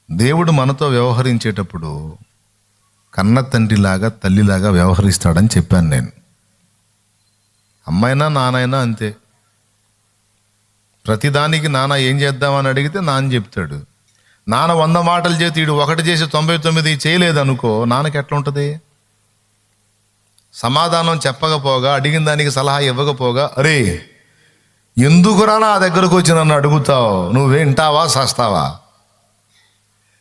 దేవుడు మనతో వ్యవహరించేటప్పుడు కన్న తండ్రిలాగా తల్లిలాగా వ్యవహరిస్తాడని చెప్పాను నేను. అమ్మైనా నానైనా అంతే. ప్రతిదానికి నాన్న ఏం చేద్దామని అడిగితే నాన్న చెప్తాడు. నాన్న 100 మాటలు చేతి వీడు 1 చేసి 99 చేయలేదనుకో, నాన్నకి ఎట్లా ఉంటుంది? సమాధానం చెప్పకపోగా, అడిగిన దానికి సలహా ఇవ్వకపోగా, అరే ఎందుకురా నా దగ్గరకు వచ్చి నన్ను అడుగుతావు, నువ్వు వింటావా సస్తావా?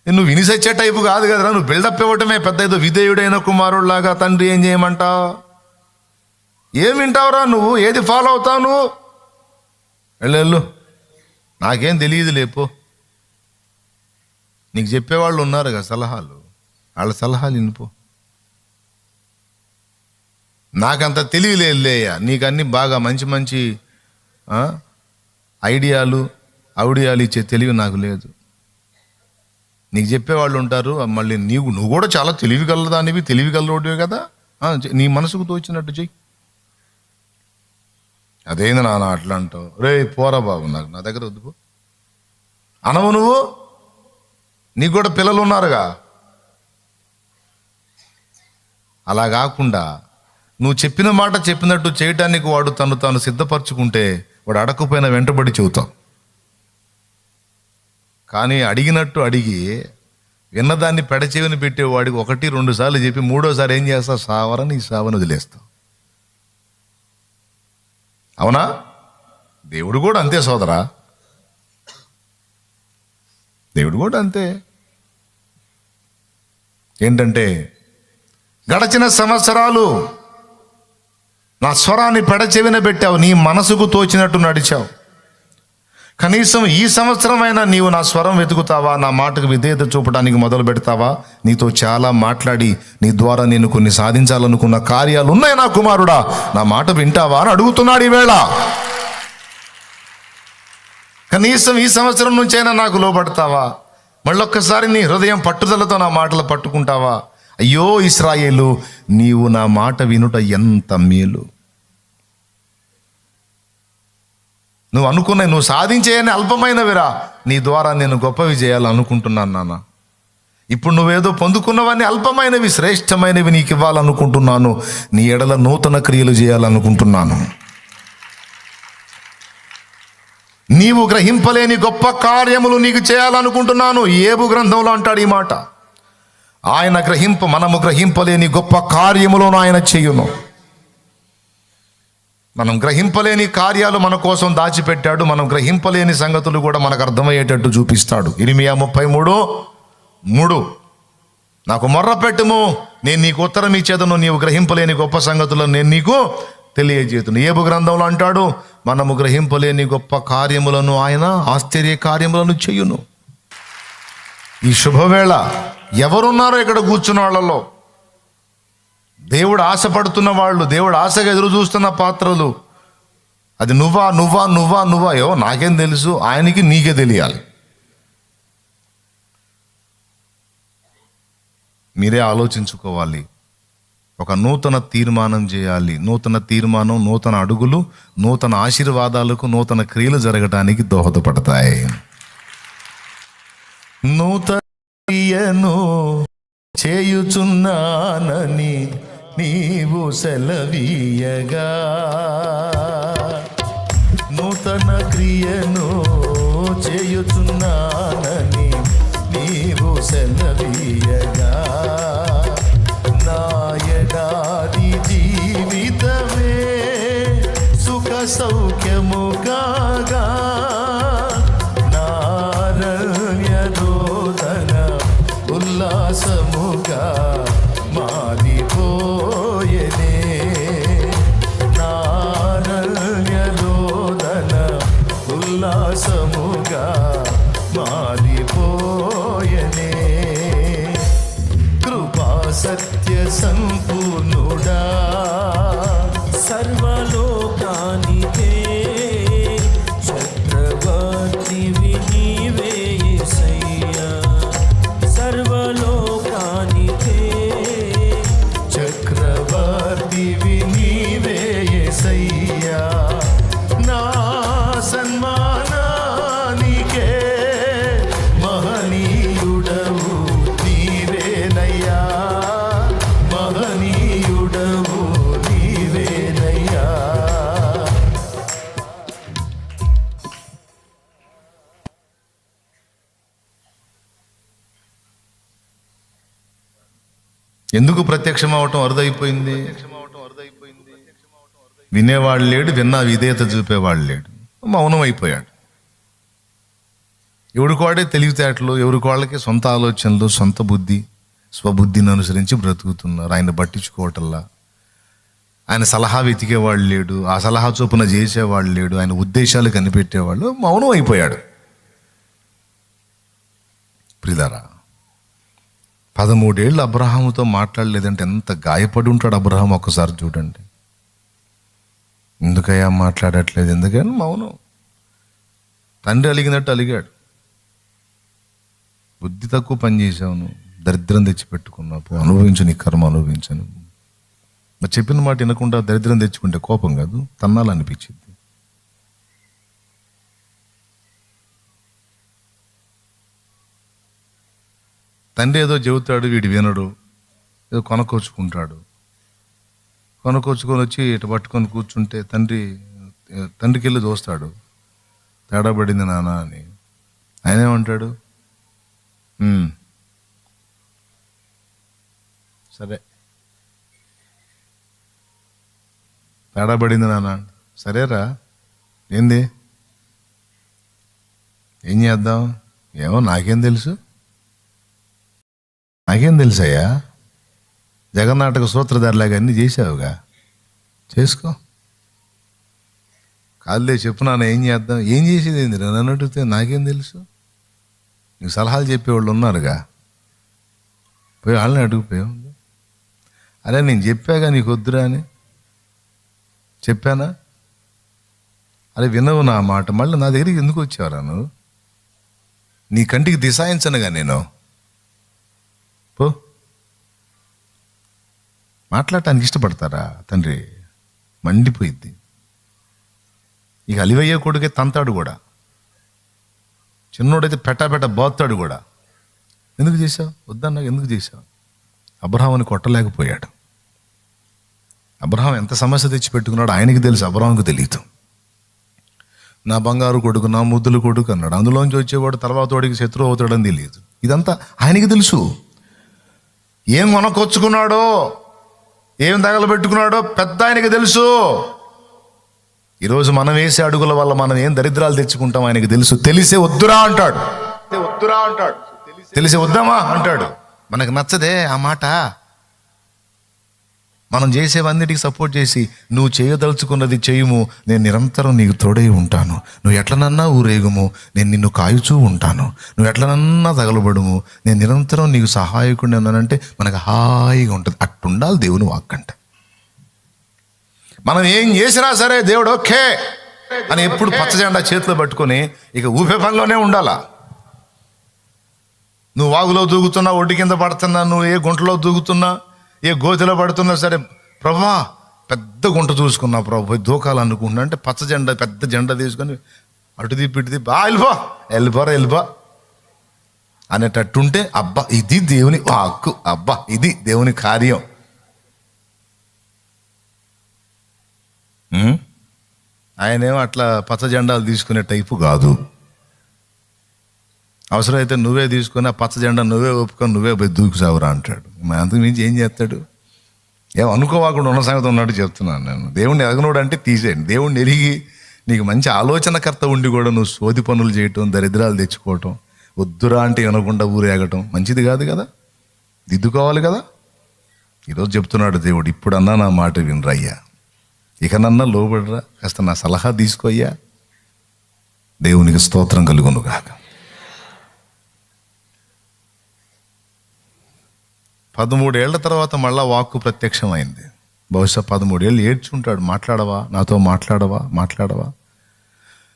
నువ్వు విని సచ్చే టైపు కాదు కదరా, నువ్వు బిల్డప్ ఇవ్వటమే పెద్ద ఏదో విధేయుడైన కుమారుడిలాగా. తండ్రి ఏం చేయమంటావు? ఏం వింటావురా నువ్వు? ఏది ఫాలో అవుతావు నువ్వు? వెళ్ళు, నాకేం తెలియదు లేపో. నీకు చెప్పేవాళ్ళు ఉన్నారు కదా సలహాలు, వాళ్ళ సలహాలు వినిపో. నాకంత తెలియలేయ్యా, నీకు అన్నీ బాగా మంచి మంచి ఐడియాలు ఇచ్చే తెలివి నాకు లేదు. నీకు చెప్పేవాళ్ళు ఉంటారు, మళ్ళీ నువ్వు కూడా చాలా తెలివిగలదానివి, తెలివిగలరోడివి కదా, నీ మనసుకు తోచినట్టు చెయ్యి. అదేంది నాన్న అట్లా అంటావు? రే పోరా బాబు, నా దగ్గర వద్దుపో అనవు నువ్వు. నీకు కూడా పిల్లలు ఉన్నారుగా. అలా కాకుండా నువ్వు చెప్పిన మాట చెప్పినట్టు చేయటానికి వాడు తాను సిద్ధపరచుకుంటే వాడు అడగకపోయినా వెంటబడి చెబుతావు. కానీ అడిగినట్టు అడిగి విన్నదాన్ని పెడచెవిని పెట్టేవాడికి 1-2 సార్లు చెప్పి 3వసారి ఏం చేస్తావు? సావరని ఈ సావని వదిలేస్తావు. అవునా? దేవుడు కూడా అంతే సోదరా, దేవుడు కూడా అంతే. ఏంటంటే గడచిన సంవత్సరాలు నా స్వరాన్ని పెడచెవిన పెట్టావు, నీ మనసుకు తోచినట్టు నడిచావు. కనీసం ఈ సంవత్సరమైనా నీవు నా స్వరం వెతుకుతావా? నా మాటకు విధేయత చూపడానికి మొదలు పెడతావా? నీతో చాలా మాట్లాడి నీ ద్వారా నేను కొన్ని సాధించాలనుకున్న కార్యాలు ఉన్నాయి నా కుమారుడా, నా మాట వింటావా అని అడుగుతున్నాడు ఈవేళ. కనీసం ఈ సంవత్సరం నుంచైనా నాకు లోబడతావా? మళ్ళొక్కసారి నీ హృదయం పట్టుదలతో నా మాటలు పట్టుకుంటావా? అయ్యో ఇశ్రాయేలు, నీవు నా మాట వినుట ఎంత మేలు. నువ్వు అనుకున్నాయి, నువ్వు సాధించేయని అల్పమైనవిరా, నీ ద్వారా నేను గొప్పవి చేయాలనుకుంటున్నాను నాన్న. ఇప్పుడు నువ్వేదో పొందుకున్నవన్నీ అల్పమైనవి, శ్రేష్టమైనవి నీకు ఇవ్వాలనుకుంటున్నాను. నీ ఎడల నూతన క్రియలు చేయాలనుకుంటున్నాను. నీవు గ్రహింపలేని గొప్ప కార్యములు నీకు చేయాలనుకుంటున్నాను. ఏబు గ్రంథంలో అంటాడు ఈ మాట. మనము గ్రహింపలేని గొప్ప కార్యములను ఆయన చేయును. మనం గ్రహింపలేని కార్యాలు మన కోసం దాచిపెట్టాడు. మనం గ్రహింపలేని సంగతులు కూడా మనకు అర్థమయ్యేటట్టు చూపిస్తాడు. ఇర్మియా 33:3 నాకు మొర్ర పెట్టుము, నేను నీకు ఉత్తరం ఇచ్చేదను, నీవు గ్రహింపలేని గొప్ప సంగతులను నేను నీకు తెలియజేతును. ఏబు గ్రంథంలో అంటాడు, మనము గ్రహింపలేని గొప్ప కార్యములను ఆయన ఆశ్చర్య కార్యములను చేయును. ఈ శుభవేళ ఎవరున్నారో ఇక్కడ కూర్చున్న వాళ్ళలో దేవుడు ఆశపడుతున్న వాళ్ళు, దేవుడు ఆశగా ఎదురు చూస్తున్న పాత్రలు, అది నువ్వా ఏవో నాకేం తెలుసు, ఆయనకి నీకే తెలియాలి. మీరే ఆలోచించుకోవాలి. ఒక నూతన తీర్మానం చేయాలి. నూతన తీర్మానం, నూతన అడుగులు, నూతన ఆశీర్వాదాలకు, నూతన క్రియలు జరగటానికి దోహదపడతాయి. నూతన క్రియను చేయుచున్నానని నీవు సెలవీయగా, నూతన క్రియను చేయుచున్నానని నీవు సెలవీయగా, నా యెడారి జీవితమే సుఖ సౌఖ్యము కాగా, నారణ్య రోదన ఉల్లాసముగా మారిపోయెనే, నారణ్య రోదన ఉల్లాసముగా మారిపోయెనే. కృపా సత్య సంపూర్ణుడా, సర్వలోకానికే చక్రవర్తివి నీవే యేసయ్యా, సర్వలోకానికే చక్రవర్తివి నీవే యేసయ్యా. నా సన్మానానికే ఎందుకు ప్రత్యక్షం అవటం అరుదైపోయింది? వినేవాడు లేడు, విన్నా విధేయత చూపేవాడు లేడు, మౌనం అయిపోయాడు. ఎవరికోడే తెలివితేటలు, ఎవరికోళ్ళకి సొంత ఆలోచనలు, సొంత బుద్ధి, స్వబుద్ధిని అనుసరించి బ్రతుకుతున్నారు. ఆయన పట్టించుకోవటల్లా, ఆయన సలహా వెతికేవాళ్ళు లేడు, ఆ సలహా చొప్పున చేసేవాళ్ళు లేడు, ఆయన ఉద్దేశాలు కనిపెట్టేవాళ్ళు, మౌనం అయిపోయాడు. ప్రియులారా, 13 ఏళ్ళు అబ్రహాముతో మాట్లాడలేదంటే ఎంత గాయపడి ఉంటాడు అబ్రహాం. ఒక్కసారి చూడండి. ఎందుకయ్యా మాట్లాడట్లేదు? ఎందుకని మౌనం. తండ్రి అలిగినట్టు అలిగాడు. బుద్ధి తక్కువ పని చేసావు, నువ్వు దరిద్రం తెచ్చిపెట్టుకున్నావు, అనుభవించు, నీ కర్మ అనుభవించను. మరి చెప్పిన మాట వినకుండా దరిద్రం తెచ్చుకుంటే కోపం కాదు, తన్నాలనిపించింది. తండ్రి ఏదో చెబుతాడు, వీడు వినడు, ఏదో కొనకొచ్చుకుంటాడు. కొనకొచ్చుకొని వచ్చి ఇటు పట్టుకొని కూర్చుంటే తండ్రికి వెళ్ళి చూస్తాడు, తేడా పడింది నాన్న అని. ఆయన ఏమంటాడు? సరే, తేడా పడింది నాన్న. సరేరా, ఏంది, ఏం చేద్దాం? ఏమో నాకేం తెలుసు, నాకేం తెలుసయ్యా, జగన్నాటక సూత్రధారిలాగా అన్నీ చేసావుగా, చేసుకో. కాదులే చెప్పు నాన్న, ఏం చేద్దాం? ఏం చేసేది ఏంది నన్ను అడిగితే? నాకేం తెలుసు, నీకు సలహాలు చెప్పేవాళ్ళు ఉన్నారుగా, పోయి వాళ్ళని అడిగిపోయావు. అరే నేను చెప్పాగా నీకు వద్దురా అని, చెప్పానా? అరే వినవు నా మాట, మళ్ళీ నా దగ్గరికి ఎందుకు వచ్చావురా నువ్వు? నీ కంటికి దిశాయించనుగా నేను, పో. మాట్లాడటానికి ఇష్టపడతారా తండ్రి? మండిపోయిద్ది. ఇక అలివయ్యే కొడుకే తంతాడు కూడా, చిన్నోడైతే పెట్ట బోతాడు కూడా. ఎందుకు చేశావు? వద్దన్నా, ఎందుకు చేశావు? అబ్రహాముని కొట్టలేకపోయాడు. అబ్రహాం ఎంత సమస్య తెచ్చిపెట్టుకున్నాడు ఆయనకి తెలుసు, అబ్రహాంకి తెలియదు. నా బంగారు కొడుకు, నా ముద్దుల కొడుకు అన్నాడు. అందులోంచి వచ్చేవాడు తర్వాత వాడికి శత్రువు అవుతాడని తెలియదు. ఇదంతా ఆయనకి తెలుసు. ఏం కొనకొచ్చుకున్నాడో, ఏం తగలబెట్టుకున్నాడో పెద్ద ఆయనకి తెలుసు. ఈరోజు మనం వేసే అడుగుల వల్ల మనం ఏం దరిద్రాలు తెచ్చుకుంటాం ఆయనకి తెలుసు. తెలిసే వద్దురా అంటాడు, తెలిసే వద్దామా అంటాడు. మనకు నచ్చదే ఆ మాట. మనం చేసేవన్నిటికి సపోర్ట్ చేసి, నువ్వు చేయదలుచుకున్నది చేయుము, నేను నిరంతరం నీకు తోడై ఉంటాను, నువ్వు ఎట్లనన్నా ఊరేగుము, నేను నిన్ను కాయుచూ ఉంటాను, నువ్వు ఎట్లనన్నా తగలబడుము, నేను నిరంతరం నీకు సహాయకుడిని ఉన్నానంటే మనకు హాయిగా ఉంటుంది. అట్టుండాలి దేవుని వాక్కంట. మనం ఏం చేసినా సరే దేవుడు ఓకే అని ఎప్పుడు పచ్చజెండా చేతిలో పట్టుకొని ఇక ఊపే పనిలోనే ఉండాలా. నువ్వు వాగులో దూకుతున్నా, ఒడ్డు కింద పడుతున్నా, నువ్వు ఏ గుంటలో దూకుతున్నా, ఏ గోతిలో పడుతున్నా సరే, ప్రభా పెద్ద గుంట చూసుకున్నా ప్రభు దూకాలనుకుంటున్నా అంటే పచ్చ జెండా, పెద్ద జెండా తీసుకొని అటు తిప్పి ఇటు తిప్పి వెళ్ళిపో అనేటట్టుంటే, అబ్బా ఇది దేవుని హక్కు, అబ్బా ఇది దేవుని కార్యం. ఆయనేమో అట్లా పచ్చ జెండాలు తీసుకునే టైపు కాదు. అవసరమైతే నువ్వే తీసుకొని ఆ పచ్చ జెండా నువ్వే ఒప్పుకొని నువ్వే పోయి దూకుసావురా అంటాడు. అంతకు మించి ఏం చేస్తాడు? ఏం అనుకోవాకుండా ఉన్న సంగతి ఉన్నట్టు చెప్తున్నాను నేను. దేవుణ్ణి ఎరగనోడు అంటే తీసేయండి. దేవుణ్ణి ఎరిగి నీకు మంచి ఆలోచనకర్త ఉండి కూడా నువ్వు సోది పనులు చేయటం, దరిద్రాలు తెచ్చుకోవటం, వద్దురా అంటే వినకుండా ఊరేగటం మంచిది కాదు కదా, దిద్దుకోవాలి కదా. ఈరోజు చెప్తున్నాడు దేవుడు, ఇప్పుడన్నా నా మాట వినరయ్యా, ఇకనన్నా లోబడరా, కాస్త నా సలహా తీసుకోయ్యా. దేవునికి స్తోత్రం కలుగును గాక. 13 ఏళ్ల తర్వాత మళ్ళా వాక్కు ప్రత్యక్షమైంది. బహుశా 13 ఏళ్ళు ఏడ్చుంటాడు. మాట్లాడవా, నాతో మాట్లాడవా.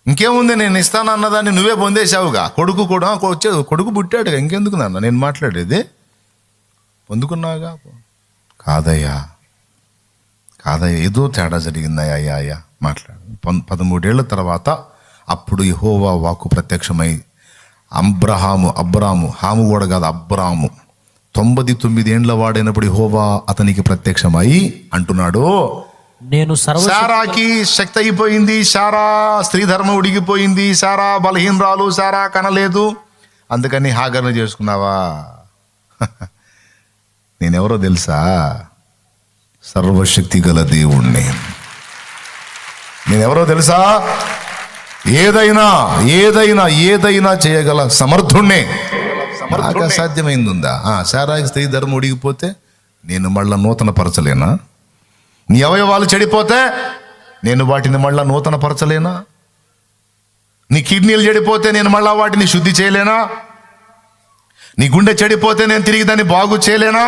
ఇంకేముంది, నేను ఇస్తాను అన్నదాన్ని నువ్వే పొందేశావుగా. కొడుకు కూడా కొడుకు పుట్టాడుగా, ఇంకెందుకు నాన్న నేను మాట్లాడేది, పొందుకున్నావుగా. కాదయ్యా ఏదో తేడా జరిగిందయ్యా అయ్యా మాట్లాడు. 13 ఏళ్ల తర్వాత అప్పుడు యెహోవా వాక్కు ప్రత్యక్షమై అబ్రాము హాము కూడా కాదు, అబ్రాము 99 ఏండ్ల వాడైనప్పుడు యెహోవా అతనికి ప్రత్యక్షమై అంటున్నాడు, నేను శారాకి శక్తి అయిపోయింది, శారా స్త్రీ ధర్మం ఉడిగిపోయింది, శారా బలహీనరాలు, శారా కనలేదు, అందుకని హాగర్ని చేసుకున్నావా? నేనెవరో తెలుసా? సర్వశక్తి గల దేవుణ్ణి. నేనెవరో తెలుసా? ఏదైనా ఏదైనా ఏదైనా చేయగల సమర్థుణ్ణే. నాకు అసాధ్యమైంది ఉందా? శారాయి స్త్రీ ధర్మం ఉడిగిపోతే నేను మళ్ళా నూతన పరచలేనా? నీ అవయవాలు చెడిపోతే నేను వాటిని మళ్ళా నూతన పరచలేనా? నీ కిడ్నీలు చెడిపోతే నేను మళ్ళా వాటిని శుద్ధి చేయలేనా? నీ గుండె చెడిపోతే నేను తిరిగి దాన్ని బాగు చేయలేనా?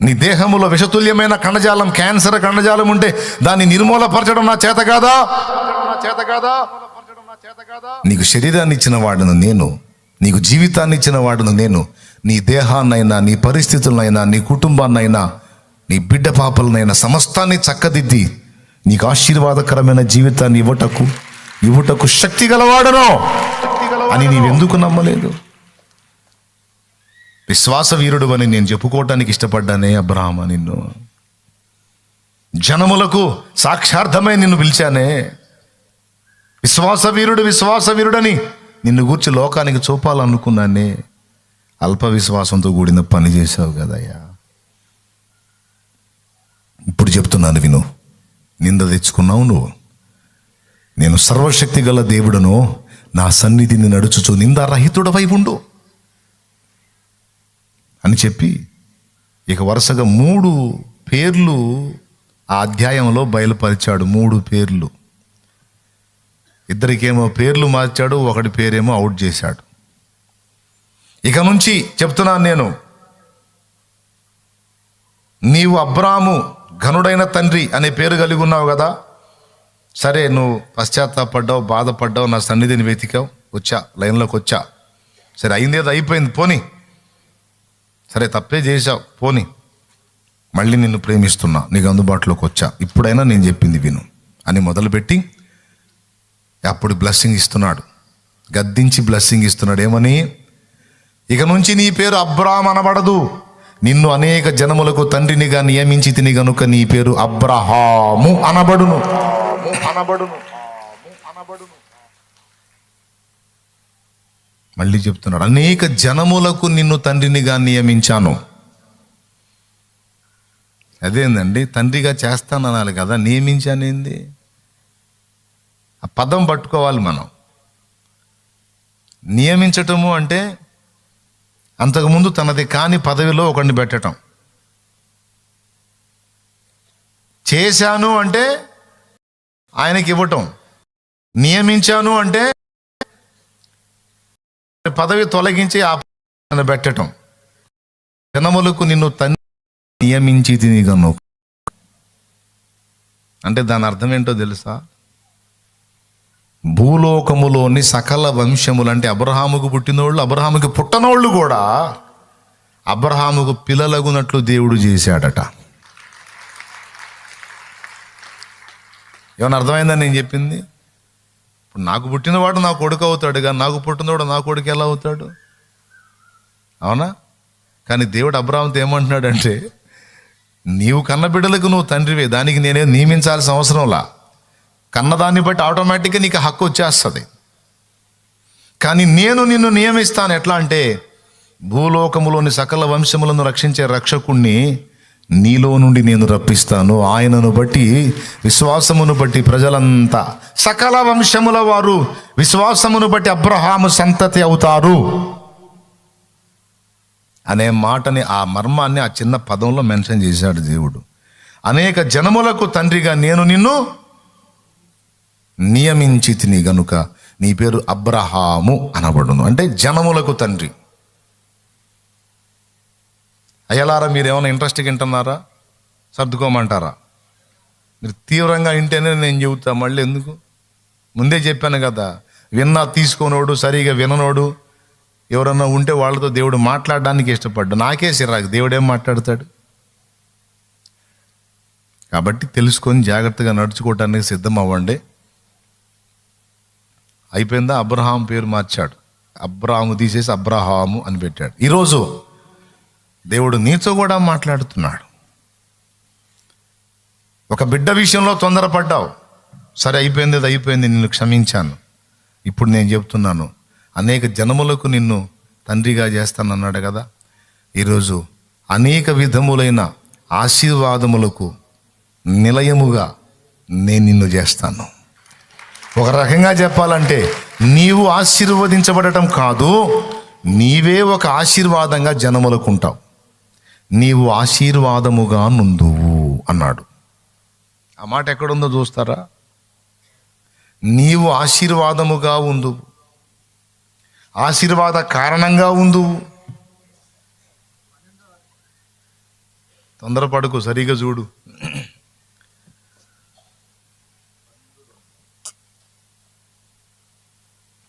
నీ దేహములో విషతుల్యమైన కణజాలం, క్యాన్సర్ కణజాలం ఉంటే దాన్ని నిర్మూలపరచడం నా చేత కాదా? నీకు శరీరాన్ని ఇచ్చిన వాడును నేను, నీకు జీవితాన్ని ఇచ్చిన వాడును నేను. నీ దేహాన్నైనా, నీ పరిస్థితులనైనా, నీ కుటుంబాన్నైనా, నీ బిడ్డ పాపలనైనా సమస్తాన్ని చక్కదిద్ది నీకు ఆశీర్వాదకరమైన జీవితాన్ని ఇవ్వటకు శక్తి గలవాడను అని నీవెందుకు నమ్మలేదు? విశ్వాస వీరుడు అని నేను చెప్పుకోవటానికి ఇష్టపడ్డానే అబ్రహామా. నిన్ను జనములకు సాక్షార్థమై నిన్ను పిలిచానే. విశ్వాస వీరుడని నిన్ను గూర్చి లోకానికి చూపాలనుకున్నానే. అల్ప విశ్వాసంతో కూడిన పని చేశావు కదయ్యా. ఇప్పుడు చెప్తున్నాను విను. నింద తెచ్చుకున్నావు నువ్వు. నేను సర్వశక్తి గల దేవుడను, నా సన్నిధిని నడుచుచు నిందారహితుడవై ఉండు అని చెప్పి ఇక వరుసగా 3 పేర్లు ఆ అధ్యాయంలో బయలుపరిచాడు. 3 పేర్లు. ఇద్దరికేమో పేర్లు మార్చాడు, ఒకటి పేరేమో అవుట్ చేశాడు. ఇక నుంచి చెప్తున్నాను నేను, నీవు అబ్రాము ఘనుడైన తండ్రి అనే పేరు కలిగి ఉన్నావు కదా. సరే, నువ్వు పశ్చాత్తాపడ్డావు, బాధపడ్డావు, నా సన్నిధిని వెతికావు, వచ్చా, లైన్లోకి వచ్చా. సరే, అయిందేదో అయిపోయింది, పోనీ. సరే, తప్పే చేశావు, పోనీ. మళ్ళీ నిన్ను ప్రేమిస్తున్నా, నీకు అందుబాటులోకి వచ్చా, ఇప్పుడైనా నేను చెప్పింది విను అని మొదలుపెట్టి అప్పుడు బ్లెస్సింగ్ ఇస్తున్నాడు. గద్దించి బ్లెస్సింగ్ ఇస్తున్నాడు. ఏమని? ఇక నుంచి నీ పేరు అబ్రామ్ అనబడదు, నిన్ను అనేక జనములకు తండ్రినిగా నియమించి తిని గనుక నీ పేరు అబ్రహాము అనబడును. మళ్ళీ చెప్తున్నాడు, అనేక జనములకు నిన్ను తండ్రినిగా నియమించాను. అదేందండి, తండ్రిగా చేస్తాననాలి కదా, నియమించానేంది? ఆ పదం పట్టుకోవాలి మనం. నియమించటము అంటే అంతకుముందు తనది కాని పదవిలో ఒకడిని పెట్టడం. చేశాను అంటే ఆయనకి ఇవ్వటం. నియమించాను అంటే పదవి తొలగించి ఆ పెట్టటం. జనములకు నిన్ను తండ్రి నియమించి తినిగను అంటే దాని అర్థం ఏంటో తెలుసా? భూలోకములోని సకల వంశములు అంటే అబ్రహాముకు పుట్టినోళ్ళు, అబ్రహాముకి పుట్టనోళ్ళు కూడా అబ్రహాముకు పిల్లలగునట్లు దేవుడు చేశాడట. ఏమన్నా అర్థమైందని నేను చెప్పింది? ఇప్పుడు నాకు పుట్టినవాడు నా కొడుకు అవుతాడు, కానీ నాకు పుట్టినవాడు నా కొడుకు ఎలా అవుతాడు? అవునా? కానీ దేవుడు అబ్రహాముతో ఏమంటున్నాడంటే, నీవు కన్న బిడ్డలకు నువ్వు తండ్రివే, దానికి నేనే నియమించాల్సిన అవసరంలా. కన్నదాన్ని బట్టి ఆటోమేటిక్గా నీకు హక్కు వచ్చేస్తుంది. కానీ నేను నిన్ను నియమిస్తాను. ఎట్లా అంటే, భూలోకములోని సకల వంశములను రక్షించే రక్షకుణ్ణి నీలో నుండి నేను రప్పిస్తాను. ఆయనను బట్టి, విశ్వాసమును బట్టి ప్రజలంతా, సకల వంశముల వారు విశ్వాసమును బట్టి అబ్రహాము సంతతి అవుతారు అనే మాటని, ఆ మర్మాన్ని ఆ చిన్న పదంలో మెన్షన్ చేశాడు దేవుడు. అనేక జనములకు తండ్రిగా నేను నిన్ను నియమించి తిని గనుక నీ పేరు అబ్రహాము అనబడును. అంటే జనములకు తండ్రి. అయ్యలారా, మీరు ఏమైనా ఇంట్రెస్ట్గా వింటున్నారా? సర్దుకోమంటారా? మీరు తీవ్రంగా వింటేనే నేను చెబుతా. మళ్ళీ ఎందుకు? ముందే చెప్పాను కదా, విన్నా తీసుకోనోడు, సరిగా విననోడు ఎవరన్నా ఉంటే వాళ్ళతో దేవుడు మాట్లాడడానికి ఇష్టపడ్డా. నాకే సిరాకు, దేవుడేం మాట్లాడతాడు? కాబట్టి తెలుసుకొని జాగ్రత్తగా నడుచుకోవటానికి సిద్ధం అవ్వండి. అయిపోయిందా? అబ్రహాం పేరు మార్చాడు, అబ్రాహాము తీసేసి అబ్రహాము అని పెట్టాడు. ఈరోజు దేవుడు నీతో కూడా మాట్లాడుతున్నాడు. ఒక బిడ్డ విషయంలో తొందరపడ్డావు, సరే అయిపోయింది, అది అయిపోయింది, నిన్ను క్షమించాను. ఇప్పుడు నేను చెప్తున్నాను, అనేక జనములకు నిన్ను తండ్రిగా చేస్తానన్నాడు కదా. ఈరోజు అనేక విధములైన ఆశీర్వాదములకు నిలయముగా నేను నిన్ను చేస్తాను. ఒక రకంగా చెప్పాలంటే నీవు ఆశీర్వదించబడటం కాదు, నీవే ఒక ఆశీర్వాదంగా జనములకు ఉంటావు. నీవు ఆశీర్వాదముగా నుందువు అన్నాడు. ఆ మాట ఎక్కడుందో చూస్తారా? నీవు ఆశీర్వాదముగా ఉందువు, ఆశీర్వాద కారణంగా ఉందువు. తొందరపడుకు, సరిగా చూడు.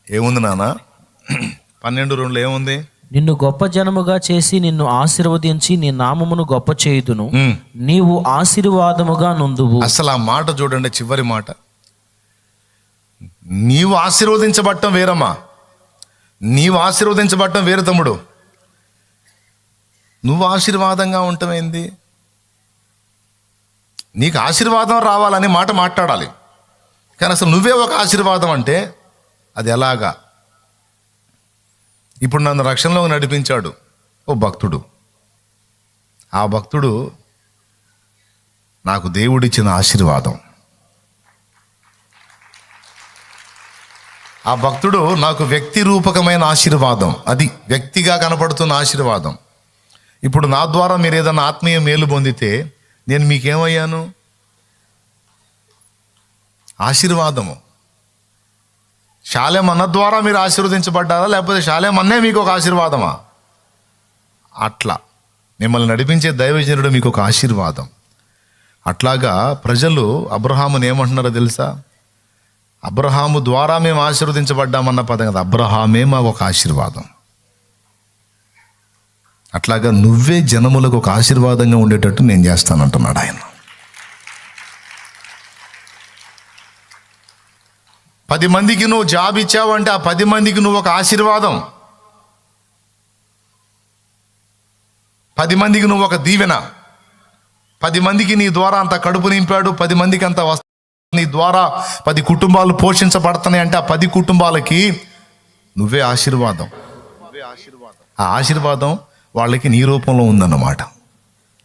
ఏముంది నాన్న? 12:2 ఏముంది? నిన్ను గొప్ప జనముగా చేసి నిన్ను ఆశీర్వదించి నీ నామమును గొప్ప చేయుదును, నీవు ఆశీర్వాదముగా నుందువు. అసలు ఆ మాట చూడండి, చివరి మాట. నీవు ఆశీర్వదించబడటం వేరమ్మా, నీవు ఆశీర్వదించబడటం వేరు తమ్ముడు. నువ్వు ఆశీర్వాదంగా ఉండటమేంది? నీకు ఆశీర్వాదం రావాలని మాట మాట్లాడాలి, కానీ అసలు నువ్వే ఒక ఆశీర్వాదం అంటే అది ఎలాగా? ఇప్పుడు నన్ను రక్షణలో నడిపించాడు ఓ భక్తుడు. ఆ భక్తుడు నాకు దేవుడిచ్చిన ఆశీర్వాదం. ఆ భక్తుడు నాకు వ్యక్తి రూపకమైన ఆశీర్వాదం, అది వ్యక్తిగా కనపడుతున్న ఆశీర్వాదం. ఇప్పుడు నా ద్వారా మీరు ఏదైనా ఆత్మీయ మేలు పొందితే నేను మీకేమయ్యాను? ఆశీర్వాదము. శాలేం అన్న ద్వారా మీరు ఆశీర్వదించబడ్డారా, లేకపోతే శాలేం అన్నే మీకు ఒక ఆశీర్వాదమా? అట్లా మిమ్మల్ని నడిపించే దైవజనుడు మీకు ఒక ఆశీర్వాదం. అట్లాగా ప్రజలు అబ్రహాముని ఏమంటున్నారో తెలుసా? అబ్రహాము ద్వారా మేము ఆశీర్వదించబడ్డామన్న పదం కదా, అబ్రహామే మాకు ఒక ఆశీర్వాదం. అట్లాగా నువ్వే జనములకు ఒక ఆశీర్వాదంగా ఉండేటట్టు నేను చేస్తానంటున్నాడు ఆయన. 10 మందికి నువ్వు జాబ్ ఇచ్చావంటే ఆ 10 మందికి నువ్వు ఒక ఆశీర్వాదం. 10 మందికి నువ్వు ఒక దీవెన. 10 మందికి నీ ద్వారా అంత కడుపు నింపాడు, 10 మందికి అంత నీ ద్వారా 10 కుటుంబాలు పోషించబడుతున్నాయి అంటే ఆ 10 కుటుంబాలకి నువ్వే ఆశీర్వాదం. ఆ ఆశీర్వాదం వాళ్ళకి నీ రూపంలో ఉందన్నమాట.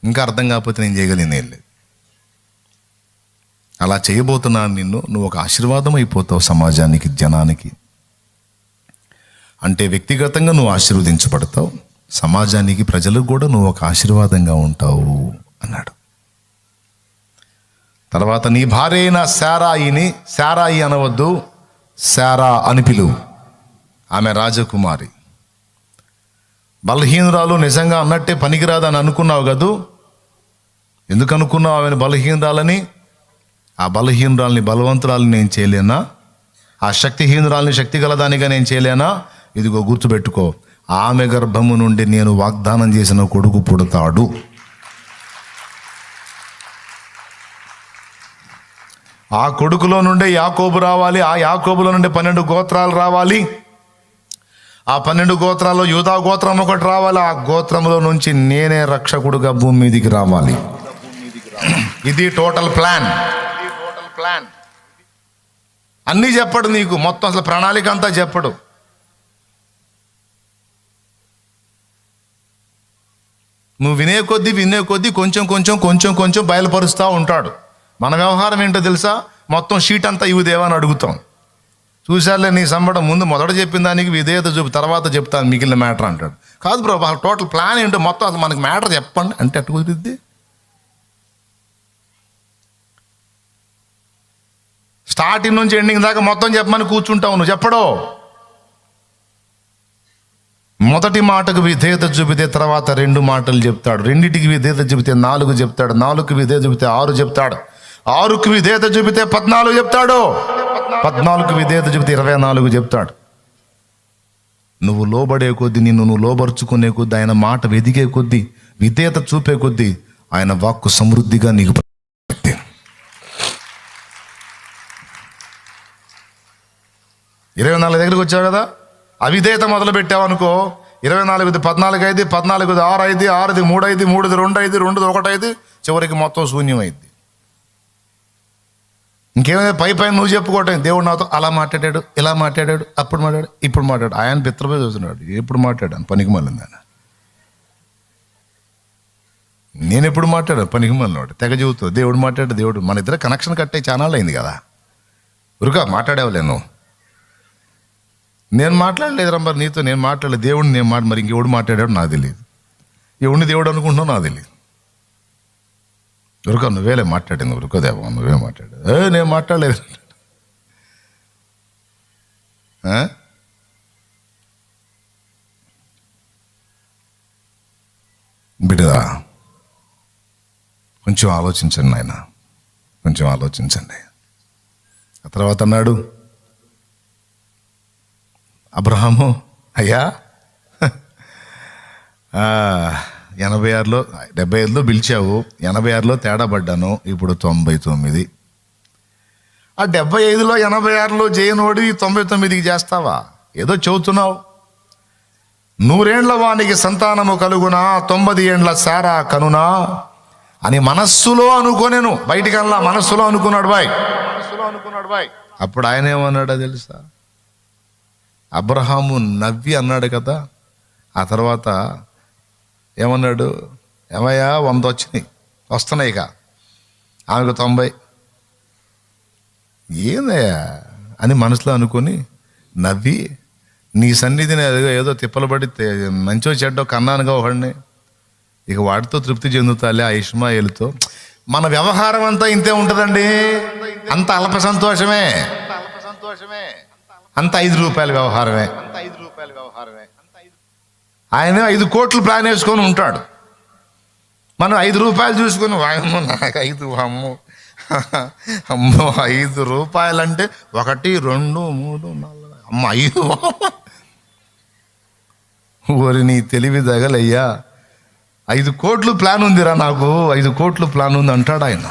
ఇంకా అర్థం కాకపోతే నేను చేయగలిగింది ఏం లేదు. అలా చేయబోతున్నాను నిన్ను. నువ్వు ఒక ఆశీర్వాదం అయిపోతావు సమాజానికి, జనానికి. అంటే వ్యక్తిగతంగా నువ్వు ఆశీర్వదించబడతావు, సమాజానికి, ప్రజలకు కూడా నువ్వు ఒక ఆశీర్వాదంగా ఉంటావు అన్నాడు. తర్వాత నీ భార్య అయిన శారాయిని, శారాయి అనవద్దు, శారా అని పిలువు. ఆమె రాజకుమారి. బలహీనురాలు, నిజంగా అన్నట్టే పనికిరాదని అనుకున్నావు కదూ. ఎందుకు అనుకున్నావు ఆమెను బలహీనురాలని? ఆ బలహీనురాలని బలవంతురాలని నేను చేయలేనా? ఆ శక్తిహీనురాలని శక్తి గలదానిగా నేను చేయలేనా? ఇదిగో గుర్తుపెట్టుకో, ఆమె గర్భము నుండి నేను వాగ్దానం చేసిన కొడుకు పుడతాడు. ఆ కొడుకులో నుండే యాకోబు రావాలి, ఆ యాకోబులో నుండి 12 గోత్రాలు రావాలి, ఆ 12 గోత్రాల్లో యూదా గోత్రం ఒకటి రావాలి. ఆ గోత్రంలో నుంచి నేనే రక్షకుడుగా భూమి మీదికి రావాలి. ఇది టోటల్ ప్లాన్. అన్నీ చెప్పడు నీకు, మొత్తం అసలు ప్రణాళిక అంతా చెప్పడు. నువ్వు వినే కొద్దీ కొంచెం బయలుపరుస్తూ ఉంటాడు. మన వ్యవహారం ఏంటో తెలుసా? మొత్తం షీట్ అంతా ఇవి దేవా అని అడుగుతాం. చూశారులే నీ సంబడం, ముందు మొదట చెప్పిన దానికి విధేయత చూపి తర్వాత చెప్తాను మిగిలిన మ్యాటర్ అంటాడు. కాదు బ్రో, టోటల్ ప్లాన్ ఏంటో మొత్తం అసలు మనకి మ్యాటర్ చెప్పండి అంటే ఎట్టు కుదిరిద్ది? స్టార్టింగ్ నుంచి ఎండింగ్ దాకా మొత్తం చెప్పమని కూర్చుంటావు నువ్వు, చెప్పడో. మొదటి మాటకు విధేయత చూపితే తర్వాత 2 మాటలు చెప్తాడు, 2టికి విధేయత చూపితే 4 చెప్తాడు, 4కి విధేయత చూపితే 6 చెప్తాడు, 6కి విధేయత చూపితే 14 చెప్తాడు, 14కి విధేయత చూపితే 24 చెప్తాడు. నువ్వు లోబడే కొద్దీ, నువ్వు లోబరుచుకునే కొద్దీ, ఆయన మాట వెదిగే కొద్దీ, విధేయత చూపే కొద్దీ ఆయన వాక్కు సమృద్ధిగా నీకు 24 దగ్గరికి వచ్చావు కదా, అవిధేయత మొదలు పెట్టావు అనుకో, 24 14 అయింది, 14 6 అయింది, 6 3 అయింది, 3 2 అయింది, 2 1 అయింది, చివరికి మొత్తం శూన్యం అయింది. ఇంకేమైనా పై నువ్వు చెప్పుకోవటం, దేవుడు నాతో అలా మాట్లాడాడు, ఇలా మాట్లాడాడు, అప్పుడు మాట్లాడాడు, ఇప్పుడు మాట్లాడు. ఆయన పిత్రపై చూస్తున్నాడు, ఎప్పుడు మాట్లాడాను పనికి మళ్ళీ. నేను ఎప్పుడు మాట్లాడాను పనికి మనోడు తెగ చెబుతూ దేవుడు మాట్లాడు దేవుడు, మన ఇద్దరు కనెక్షన్ కట్టే ఛానల్ అయింది కదా, ఉరుగా మాట్లాడేవలేను. నేను మాట్లాడలేదు రంబర్ నీతో, నేను మాట్లాడలేదు దేవుడిని, నేను మరి ఇంకెవడు మాట్లాడాడు నాకు తెలియదు, ఎవడిని దేవుడు అనుకుంటున్నావు నాకు తెలియదు. ఉరుక నువ్వేలే మాట్లాడింది, ఉరుకోదేవా నువ్వే మాట్లాడు. నేను మాట్లాడలేదు. బిడ్డరా కొంచెం ఆలోచించండి నాయన, కొంచెం ఆలోచించండి. ఆ తర్వాత అన్నాడు అబ్రహాము, అయ్యా 86లో 75లో పిలిచావు, 86లో తేడా పడ్డాను, ఇప్పుడు 99. ఆ 75లో 86లో చేయనోడి 99కి చేస్తావా? ఏదో చెబుతున్నావు. 100 ఏండ్ల వానికి సంతానము కలుగునా, 90 ఏండ్ల సారా కనునా అని మనస్సులో అనుకోనేను, బయటికల్లా మనస్సులో అనుకున్నాడు బాయ్. అప్పుడు ఆయన ఏమన్నాడో తెలుసా? అబ్రహాము నవ్వి అన్నాడు కదా. ఆ తర్వాత ఏమన్నాడు? ఏమయ్యా 100 వచ్చినాయి, వస్తున్నాయి, ఇక ఆమెకు 90, ఏందయ్యా అని మనసులో అనుకొని నవ్వి, నీ సన్నిధిని ఏదో తిప్పలు పడి మంచో చెడ్డో కన్నానుగా ఒకడిని, ఇక వాడితో తృప్తి చెందుతాలే, ఆ ఇష్మాయేలుతో. మన వ్యవహారం అంతా ఇంతే ఉంటుందండి, అంత అల్ప సంతోషమే, అంత 5 రూపాయల వ్యవహారమే. ఆయన 5 కోట్లు ప్లాన్ వేసుకొని ఉంటాడు, మనం 5 రూపాయలు చూసుకొని వాయమ్మో నాకు 5, అమ్మో 5 రూపాయలంటే 1 2 3 4 అమ్మ 5. ఓరి నీ తెలివి తగలయ్యా, 5 కోట్లు ప్లాన్ ఉందిరా నాకు, 5 కోట్లు ప్లాన్ ఉంది అంటాడు ఆయన.